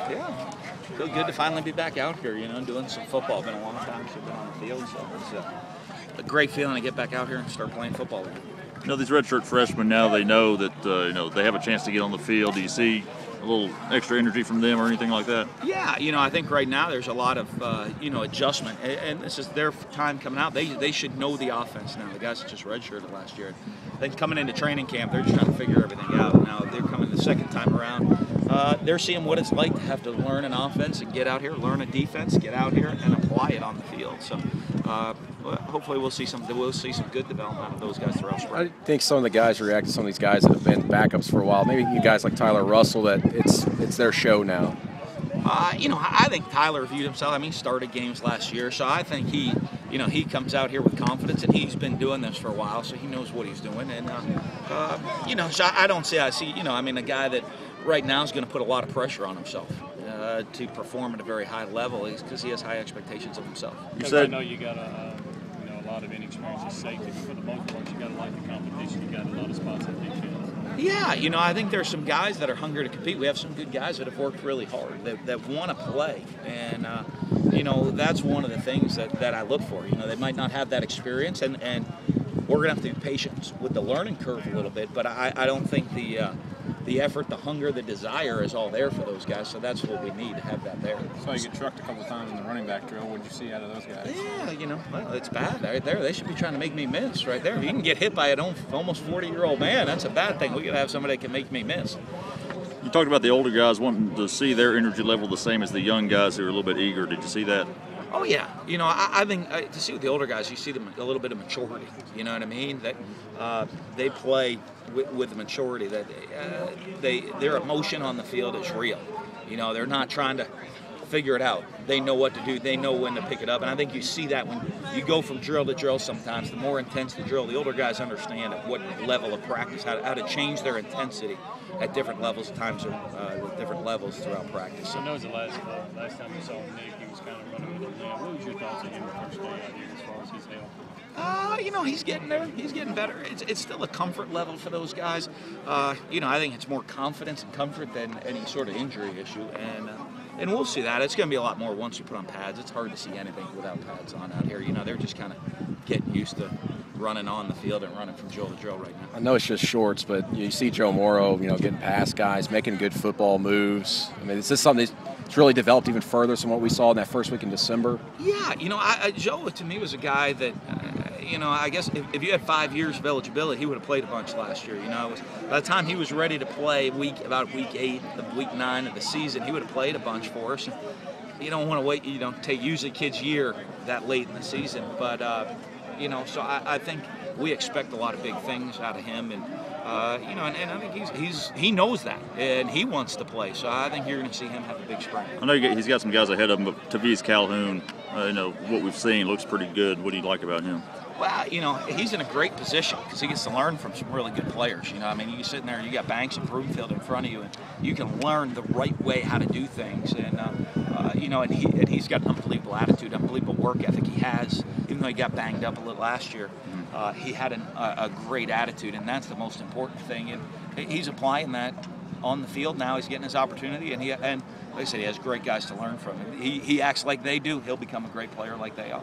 Yeah, feel good to finally be back out here, doing some football. Been a long time since I've been on the field, so it's a great feeling to get back out here and start playing football again. These redshirt freshmen, now they know that they have a chance to get on the field. Do you see a little extra energy from them or anything like that? Yeah, I think right now there's a lot of adjustment, and this is their time coming out. They should know the offense now. The guys that just redshirted last year, I think coming into training camp, they're just trying to figure everything out. Now they're coming the second time around. They're seeing what it's like to have to learn an offense and get out here, learn a defense, get out here and apply it on the field. So hopefully we'll see some good development out of those guys throughout spring. I think some of the guys react to some of these guys that have been backups for a while. Maybe you guys like Tyler Russell, that it's their show now. I think Tyler viewed himself. He started games last year, so I think he comes out here with confidence, and he's been doing this for a while, so he knows what he's doing. And so I see a guy that right now is going to put a lot of pressure on himself to perform at a very high level, because he has high expectations of himself. I know you got a lot of inexperienced safety, but for the most part, you got a lot of competition. You got a lot of spots on defense. Yeah, I think there's some guys that are hungry to compete. We have some good guys that have worked really hard, that want to play. And, that's one of the things that I look for. They might not have that experience, and we're going to have to be patient with the learning curve a little bit. But I don't think the effort, the hunger, the desire is all there for those guys. So that's what we need to have that there. So you get trucked a couple of times in the running back drill. What did you see out of those guys? Yeah, it's bad right there. They should be trying to make me miss right there. You can get hit by an almost 40-year-old man. That's a bad thing. We got to have somebody that can make me miss. You talked about the older guys wanting to see their energy level the same as the young guys who are a little bit eager. Did you see that? Oh, yeah. I think to see with the older guys, you see them a little bit of maturity. You know what I mean? That they play with the maturity. That their emotion on the field is real. They're not trying to figure it out. They know what to do. They know when to pick it up. And I think you see that when you go from drill to drill sometimes. The more intense the drill, the older guys understand at what level of practice, how to change their intensity at different levels, different levels throughout practice. I know the last time we saw Nick, he was kind of running with him. What was your thoughts on him the first day out here as far as his health? He's getting there. He's getting better. It's still a comfort level for those guys. I think it's more confidence and comfort than any sort of injury issue. And we'll see that. It's going to be a lot more once we put on pads. It's hard to see anything without pads on out here. They're just kind of getting used to running on the field and running from drill to drill right now. I know it's just shorts, but you see Joe Morrow, getting past guys, making good football moves. Is this something that's really developed even further from what we saw in that first week in December? Yeah, Joe to me was a guy that, I guess if you had 5 years of eligibility, he would have played a bunch last year. By the time he was ready to play about week 8, week 9 of the season, he would have played a bunch for us. You don't want to wait. Take usually kids' year that late in the season, but so I think we expect a lot of big things out of him, and and I think he knows that, and he wants to play. So I think you're going to see him have a big spring. I know he's got some guys ahead of him, but Taviz Calhoun, what we've seen looks pretty good. What do you like about him? Well, he's in a great position because he gets to learn from some really good players. You're sitting there, you got Banks and Broomfield in front of you, and you can learn the right way how to do things. And and he's got an unbelievable attitude, unbelievable work ethic. He has, even though he got banged up a little last year, he had a great attitude, and that's the most important thing. And he's applying that on the field now. He's getting his opportunity, and like I said, he has great guys to learn from. He acts like they do. He'll become a great player like they are.